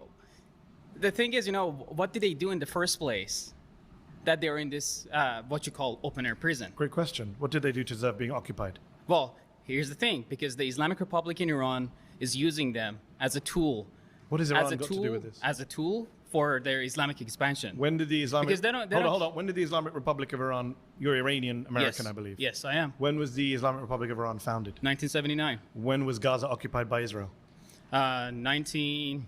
[SPEAKER 7] the thing is, what did they do in the first place that they're in this, what you call open-air prison?
[SPEAKER 2] Great question. What did they do to deserve being occupied?
[SPEAKER 7] Well, here's the thing, because the Islamic Republic in Iran is using them as a tool.
[SPEAKER 2] What has Iran got to do with this?
[SPEAKER 7] As a tool for their Islamic expansion.
[SPEAKER 2] When did the Islamic...
[SPEAKER 7] Because they don't...
[SPEAKER 2] Hold on. When did the Islamic Republic of Iran... You're Iranian American,
[SPEAKER 7] Yes.
[SPEAKER 2] I believe.
[SPEAKER 7] Yes, I am.
[SPEAKER 2] When was the Islamic Republic of Iran founded?
[SPEAKER 7] 1979.
[SPEAKER 2] When was Gaza occupied by Israel?
[SPEAKER 7] 19...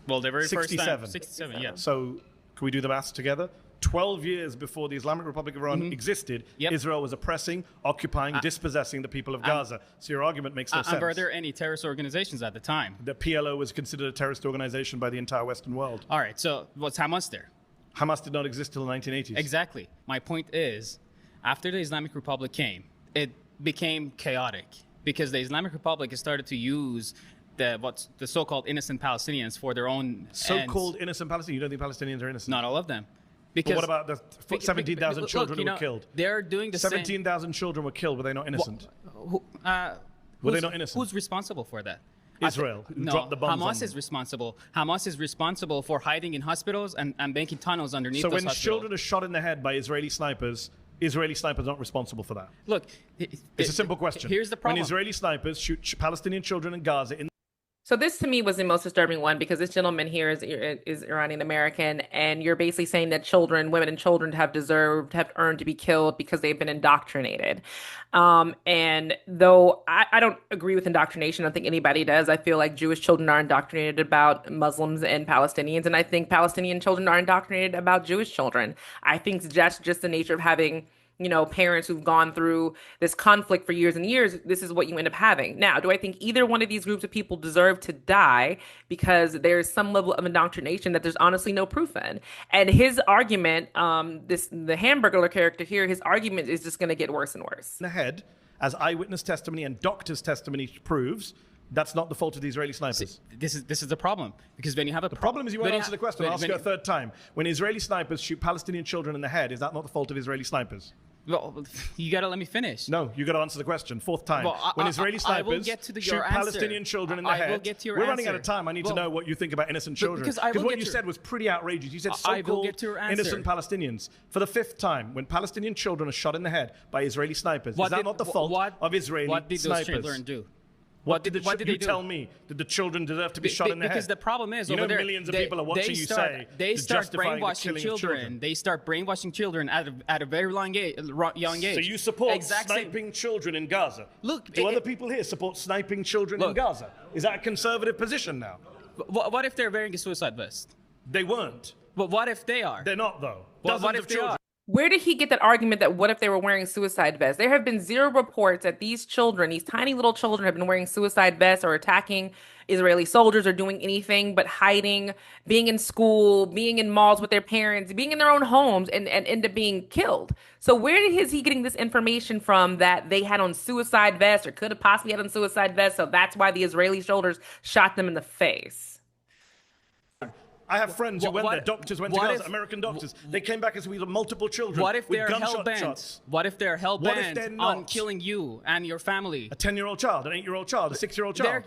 [SPEAKER 7] Well, the very first time...
[SPEAKER 2] 67.
[SPEAKER 7] 67, yeah.
[SPEAKER 2] So, can we do the maths together? 12 years before the Islamic Republic of Iran existed,
[SPEAKER 7] Yep.
[SPEAKER 2] Israel was oppressing, occupying, dispossessing the people of Gaza. So your argument makes no
[SPEAKER 7] And
[SPEAKER 2] sense.
[SPEAKER 7] were there any terrorist organizations at the time?
[SPEAKER 2] The PLO was considered a terrorist organization by the entire Western world.
[SPEAKER 7] All right, so was Hamas there?
[SPEAKER 2] Hamas did not exist till the 1980s.
[SPEAKER 7] Exactly. My point is, after the Islamic Republic came, it became chaotic because the Islamic Republic started to use the so-called innocent Palestinians for their own
[SPEAKER 2] So-called
[SPEAKER 7] ends.
[SPEAKER 2] innocent Palestinians. You don't think Palestinians are innocent?
[SPEAKER 7] Not all of them.
[SPEAKER 2] But
[SPEAKER 7] Because
[SPEAKER 2] what about the 17,000
[SPEAKER 7] look,
[SPEAKER 2] children who were killed?
[SPEAKER 7] They're doing the same.
[SPEAKER 2] 17,000 children were killed. Were they not innocent? Were they
[SPEAKER 7] Who's-
[SPEAKER 2] not innocent?
[SPEAKER 7] Who's responsible for that?
[SPEAKER 2] Israel, who
[SPEAKER 7] No,
[SPEAKER 2] dropped the bombs on
[SPEAKER 7] Hamas
[SPEAKER 2] them.
[SPEAKER 7] is responsible. Hamas is responsible for hiding in hospitals and making tunnels underneath
[SPEAKER 2] So
[SPEAKER 7] those
[SPEAKER 2] when
[SPEAKER 7] hospitals.
[SPEAKER 2] children are shot in the head by Israeli snipers are not responsible for that.
[SPEAKER 7] Look,
[SPEAKER 2] It's a simple question.
[SPEAKER 7] Here's the problem.
[SPEAKER 2] When Israeli snipers shoot Palestinian children in Gaza,
[SPEAKER 1] So this to me was the most disturbing one because this gentleman here is Iranian American, and you're basically saying that women and children have earned to be killed because they've been indoctrinated. And though I don't agree with indoctrination, I don't think anybody does. I feel like Jewish children are indoctrinated about Muslims and Palestinians, and I think Palestinian children are indoctrinated about Jewish children. I think that's just the nature of having parents who've gone through this conflict for years and years. This is what you end up having. Now, do I think either one of these groups of people deserve to die because there's some level of indoctrination that there's honestly no proof in? And his argument, the Hamburglar character here, his argument is just going to get worse and worse.
[SPEAKER 2] the head, as eyewitness testimony and doctor's testimony proves, that's not the fault of the Israeli snipers.
[SPEAKER 7] This is the problem, because when you have a
[SPEAKER 2] The problem is you won't answer the question. I'll ask you a third time. When Israeli snipers shoot Palestinian children in the head, is that not the fault of Israeli snipers?
[SPEAKER 7] Well, you gotta let me finish.
[SPEAKER 2] No, you got to answer the question. Fourth time.
[SPEAKER 7] Well,
[SPEAKER 2] when Israeli
[SPEAKER 7] I will
[SPEAKER 2] snipers
[SPEAKER 7] get to
[SPEAKER 2] shoot
[SPEAKER 7] your answer.
[SPEAKER 2] Palestinian children in the
[SPEAKER 7] I
[SPEAKER 2] head.
[SPEAKER 7] will get to your
[SPEAKER 2] We're running out
[SPEAKER 7] answer.
[SPEAKER 2] of time. I need to
[SPEAKER 7] Well,
[SPEAKER 2] know what you think about innocent children.
[SPEAKER 7] because I will
[SPEAKER 2] what
[SPEAKER 7] get
[SPEAKER 2] you
[SPEAKER 7] to-
[SPEAKER 2] said was pretty outrageous. You said
[SPEAKER 7] I will
[SPEAKER 2] so-called
[SPEAKER 7] get to your answer.
[SPEAKER 2] innocent Palestinians. For the fifth time, when Palestinian children are shot in the head by Israeli snipers, is that not the fault of Israeli
[SPEAKER 7] What did
[SPEAKER 2] snipers?
[SPEAKER 7] those children do?
[SPEAKER 2] What did
[SPEAKER 7] they
[SPEAKER 2] you
[SPEAKER 7] do?
[SPEAKER 2] tell me? Did the children deserve to be shot in the head?
[SPEAKER 7] Because the problem is,
[SPEAKER 2] you know,
[SPEAKER 7] over there,
[SPEAKER 2] millions of people are watching you say
[SPEAKER 7] they
[SPEAKER 2] to
[SPEAKER 7] start
[SPEAKER 2] justifying the
[SPEAKER 7] brainwashing
[SPEAKER 2] killing of
[SPEAKER 7] children. They start brainwashing children at a very young age.
[SPEAKER 2] So you support
[SPEAKER 7] Exact same-
[SPEAKER 2] sniping children in Gaza?
[SPEAKER 7] Look,
[SPEAKER 2] do other people here support sniping children in Gaza? Is that a conservative position now?
[SPEAKER 7] What if they're wearing a suicide vest?
[SPEAKER 2] They weren't.
[SPEAKER 7] But what if they are?
[SPEAKER 2] They're not, though.
[SPEAKER 7] What
[SPEAKER 2] Dozens
[SPEAKER 7] if
[SPEAKER 2] of
[SPEAKER 7] they
[SPEAKER 2] children.
[SPEAKER 7] are?
[SPEAKER 1] Where did he get that argument that what if they were wearing suicide vests? There have been zero reports that these children, these tiny little children, have been wearing suicide vests or attacking Israeli soldiers or doing anything but hiding, being in school, being in malls with their parents, being in their own homes and end up being killed. So where is he getting this information from that they had on suicide vests or could have possibly had on suicide vests? So that's why the Israeli soldiers shot them in the face.
[SPEAKER 2] I have friends who went there. Doctors went to Gaza.
[SPEAKER 7] If,
[SPEAKER 2] American doctors. They came back as we had multiple children.
[SPEAKER 7] What if
[SPEAKER 2] with
[SPEAKER 7] they're
[SPEAKER 2] gunshot
[SPEAKER 7] hell-bent?
[SPEAKER 2] shots.
[SPEAKER 7] What if they're
[SPEAKER 2] What if
[SPEAKER 7] hell-bent
[SPEAKER 2] they're
[SPEAKER 7] on
[SPEAKER 2] not?
[SPEAKER 7] killing you and your family?
[SPEAKER 2] A 10-year-old child, an 8-year-old child, a 6-year-old child.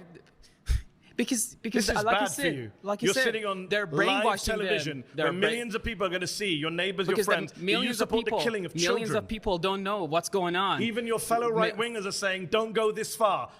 [SPEAKER 7] Because
[SPEAKER 2] This is
[SPEAKER 7] like
[SPEAKER 2] bad
[SPEAKER 7] I said,
[SPEAKER 2] for you.
[SPEAKER 7] like you
[SPEAKER 2] You're
[SPEAKER 7] said,
[SPEAKER 2] sitting on
[SPEAKER 7] they're
[SPEAKER 2] live
[SPEAKER 7] brainwashing
[SPEAKER 2] television
[SPEAKER 7] them. They're
[SPEAKER 2] where millions of people are going to see your neighbors, your
[SPEAKER 7] because
[SPEAKER 2] friends.
[SPEAKER 7] then millions
[SPEAKER 2] you
[SPEAKER 7] of
[SPEAKER 2] support
[SPEAKER 7] people,
[SPEAKER 2] the killing of
[SPEAKER 7] millions
[SPEAKER 2] children.
[SPEAKER 7] of people don't know what's going on.
[SPEAKER 2] Even your fellow right-wingers are saying, don't go this far.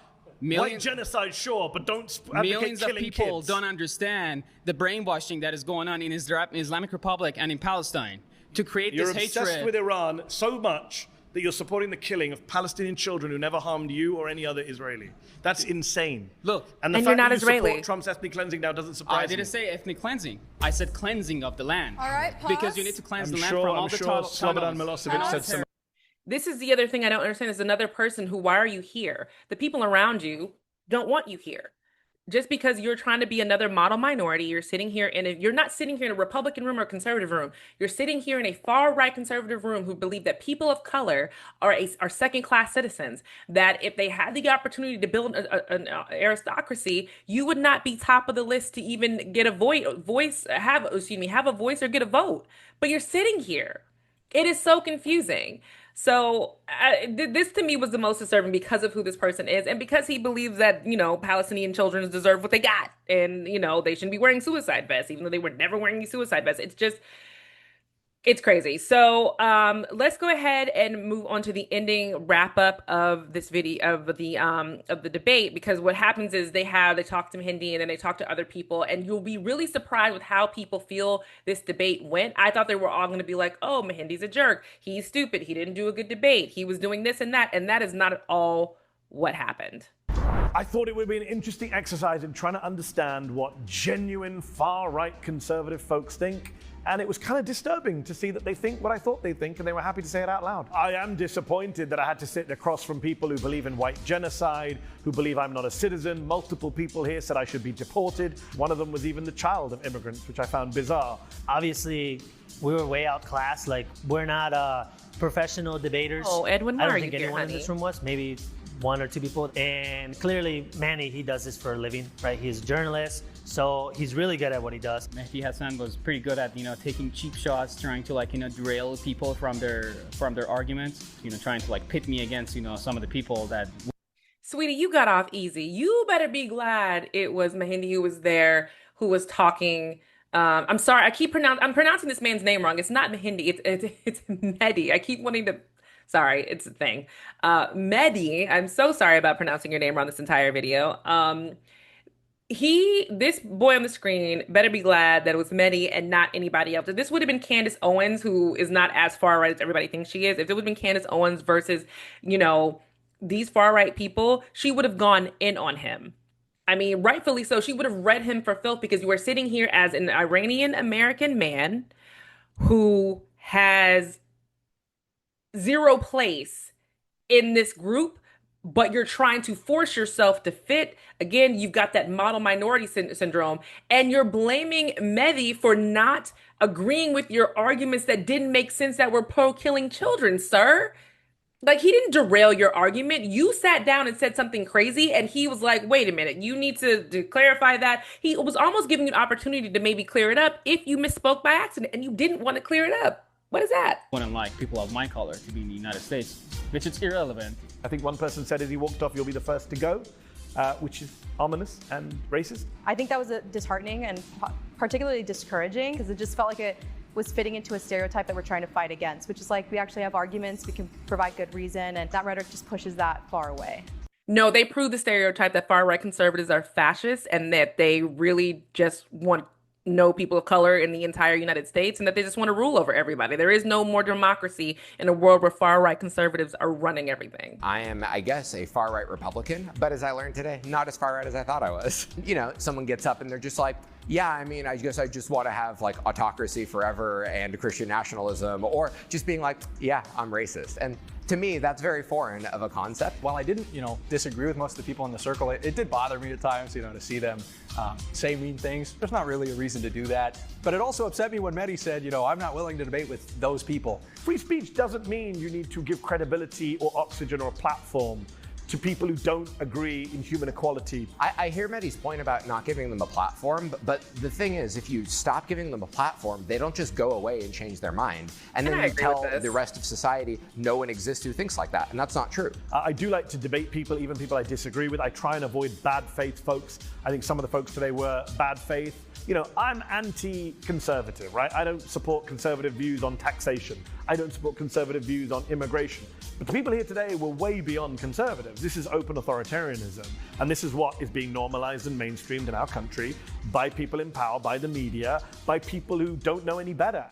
[SPEAKER 2] White genocide, sure, but don't advocate
[SPEAKER 7] Millions of
[SPEAKER 2] killing
[SPEAKER 7] people
[SPEAKER 2] kids.
[SPEAKER 7] don't understand the brainwashing that is going on in Islamic Republic and in Palestine to create
[SPEAKER 2] You're
[SPEAKER 7] this
[SPEAKER 2] obsessed
[SPEAKER 7] hatred.
[SPEAKER 2] with Iran so much that you're supporting the killing of Palestinian children who never harmed you or any other Israeli. That's insane.
[SPEAKER 7] Look,
[SPEAKER 2] and the
[SPEAKER 1] and
[SPEAKER 2] fact
[SPEAKER 1] you're not
[SPEAKER 2] that you
[SPEAKER 1] Israeli.
[SPEAKER 2] support Trump's ethnic cleansing now doesn't surprise me.
[SPEAKER 7] I didn't say ethnic cleansing. I said cleansing of the land.
[SPEAKER 4] All right, pause.
[SPEAKER 7] Because you need to cleanse the land from all the
[SPEAKER 2] Slobodan
[SPEAKER 7] tunnels.
[SPEAKER 2] Milosevic said some.
[SPEAKER 1] This is the other thing I don't understand is another person who, why are you here? The people around you don't want you here. Just because you're trying to be another model minority, you're sitting here you're not sitting here in a Republican room or a conservative room. You're sitting here in a far right conservative room who believe that people of color are second class citizens. That if they had the opportunity to build an aristocracy, you would not be top of the list to even get a have a voice or get a vote. But you're sitting here. It is so confusing. So this to me was the most disturbing because of who this person is and because he believes that, Palestinian children deserve what they got and, they shouldn't be wearing suicide vests, even though they were never wearing these suicide vests. It's crazy. So let's go ahead and move on to the ending wrap up of this video of the debate, because what happens is they talk to Mehdi and then they talk to other people, and you'll be really surprised with how people feel this debate went. I thought they were all going to be like, oh, Mehendi's a jerk. He's stupid. He didn't do a good debate. He was doing this and that. And that is not at all what happened.
[SPEAKER 2] I thought it would be an interesting exercise in trying to understand what genuine far-right conservative folks think. And it was kind of disturbing to see that they think what I thought they'd think, and they were happy to say it out loud. I am disappointed that I had to sit across from people who believe in white genocide, who believe I'm not a citizen. Multiple people here said I should be deported. One of them was even the child of immigrants, which I found bizarre.
[SPEAKER 6] Obviously, we were way outclassed. Like, we're not professional debaters.
[SPEAKER 1] Oh, Edwin, why
[SPEAKER 6] I don't
[SPEAKER 1] are
[SPEAKER 6] think
[SPEAKER 1] you here,
[SPEAKER 6] anyone in
[SPEAKER 1] honey?
[SPEAKER 6] this room was. Maybe one or two people. And clearly, Manny, he does this for a living, right? He's a journalist. So he's really good at what he does.
[SPEAKER 7] Mehdi Hassan was pretty good at, taking cheap shots, trying to derail people from their arguments, trying to pit me against, some of the people that.
[SPEAKER 1] Sweetie, you got off easy. You better be glad it was Mehdi who was there, who was talking. I'm sorry, I'm pronouncing this man's name wrong. It's not Mehdi, it's Mehdi. I keep wanting to. Sorry, it's a thing. Mehdi, I'm so sorry about pronouncing your name wrong this entire video. This boy on the screen better be glad that it was Mehdi and not anybody else. If this would have been Candace Owens, who is not as far right as everybody thinks she is, if it would have been Candace Owens versus, these far right people, she would have gone in on him. I mean, rightfully so. She would have read him for filth because you are sitting here as an Iranian American man who has zero place in this group, but you're trying to force yourself to fit. Again, you've got that model minority syndrome, and you're blaming Mehdi for not agreeing with your arguments that didn't make sense, that were pro-killing children, sir. Like, he didn't derail your argument. You sat down and said something crazy, and he was like, wait a minute, you need to clarify that. He was almost giving you an opportunity to maybe clear it up if you misspoke by accident, and you didn't want to clear it up. What is that?
[SPEAKER 7] Wouldn't like people of my color to be in the United States, which is irrelevant.
[SPEAKER 2] I think one person said as he walked off, "You'll be the first to go," which is ominous and racist.
[SPEAKER 8] I think that was disheartening and particularly discouraging because it just felt like it was fitting into a stereotype that we're trying to fight against, which is like we actually have arguments, we can provide good reason, and that rhetoric just pushes that far away.
[SPEAKER 1] No, they prove the stereotype that far right conservatives are fascists and that they really just want no people of color in the entire United States and that they just want to rule over everybody. There is no more democracy in a world where far right conservatives are running everything.
[SPEAKER 9] I am, I guess, a far right Republican, but as I learned today, not as far right as I thought I was. You know, someone gets up and they're just like, yeah, I mean, I guess I just want to have like autocracy forever and Christian nationalism, or just being like, yeah, I'm racist. And to me, that's very foreign of a concept.
[SPEAKER 10] While I didn't, disagree with most of the people in the circle, it did bother me at times, to see them say mean things. There's not really a reason to do that. But it also upset me when Mehdi said, I'm not willing to debate with those people.
[SPEAKER 2] Free speech doesn't mean you need to give credibility or oxygen or a platform to people who don't agree in human equality.
[SPEAKER 9] I hear Mehdi's point about not giving them a platform, but the thing is, if you stop giving them a platform, they don't just go away and change their mind. And then you tell the rest of society no one exists who thinks like that, and that's not true.
[SPEAKER 2] I do like to debate people, even people I disagree with. I try and avoid bad faith folks. I think some of the folks today were bad faith. I'm anti-conservative, right? I don't support conservative views on taxation. I don't support conservative views on immigration. But the people here today were way beyond conservatives. This is open authoritarianism. And this is what is being normalized and mainstreamed in our country by people in power, by the media, by people who don't know any better.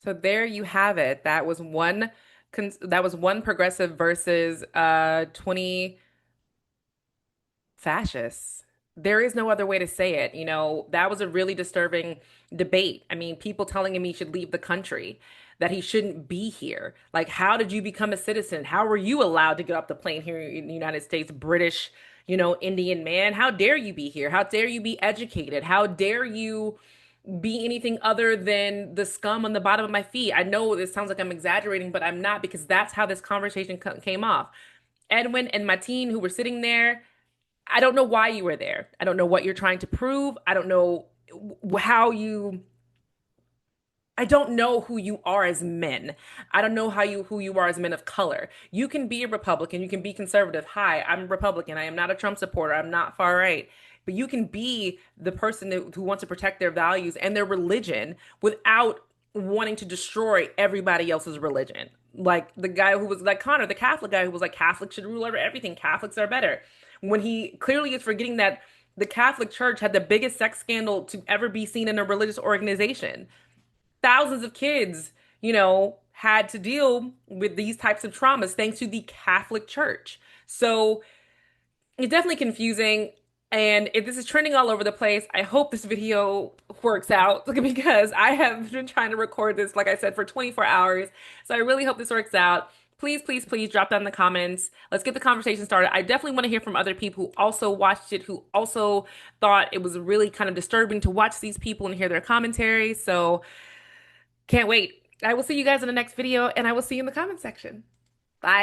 [SPEAKER 1] So there you have it. That was one progressive versus 20 fascists. There is no other way to say it. That was a really disturbing debate. I mean, people telling him he should leave the country, that he shouldn't be here. Like, how did you become a citizen? How were you allowed to get off the plane here in the United States, British, Indian man? How dare you be here? How dare you be educated? How dare you be anything other than the scum on the bottom of my feet? I know this sounds like I'm exaggerating, but I'm not, because that's how this conversation came off. Edwin and Mateen, who were sitting there, I don't know why you were there. I don't know what you're trying to prove. I don't know I don't know who you are as men. I don't know who you are as men of color. You can be a Republican, you can be conservative. Hi, I'm a Republican. I am not a Trump supporter. I'm not far right. But you can be the person who wants to protect their values and their religion without wanting to destroy everybody else's religion. Like the guy who was like Connor, the Catholic guy who was like, Catholics should rule over everything. Catholics are better. When he clearly is forgetting that the Catholic Church had the biggest sex scandal to ever be seen in a religious organization. Thousands of kids, had to deal with these types of traumas thanks to the Catholic Church. So it's definitely confusing. And if this is trending all over the place, I hope this video works out because I have been trying to record this, like I said, for 24 hours. So I really hope this works out. Please, please, please drop down in the comments. Let's get the conversation started. I definitely want to hear from other people who also watched it, who also thought it was really kind of disturbing to watch these people and hear their commentary. So can't wait. I will see you guys in the next video, and I will see you in the comment section. Bye.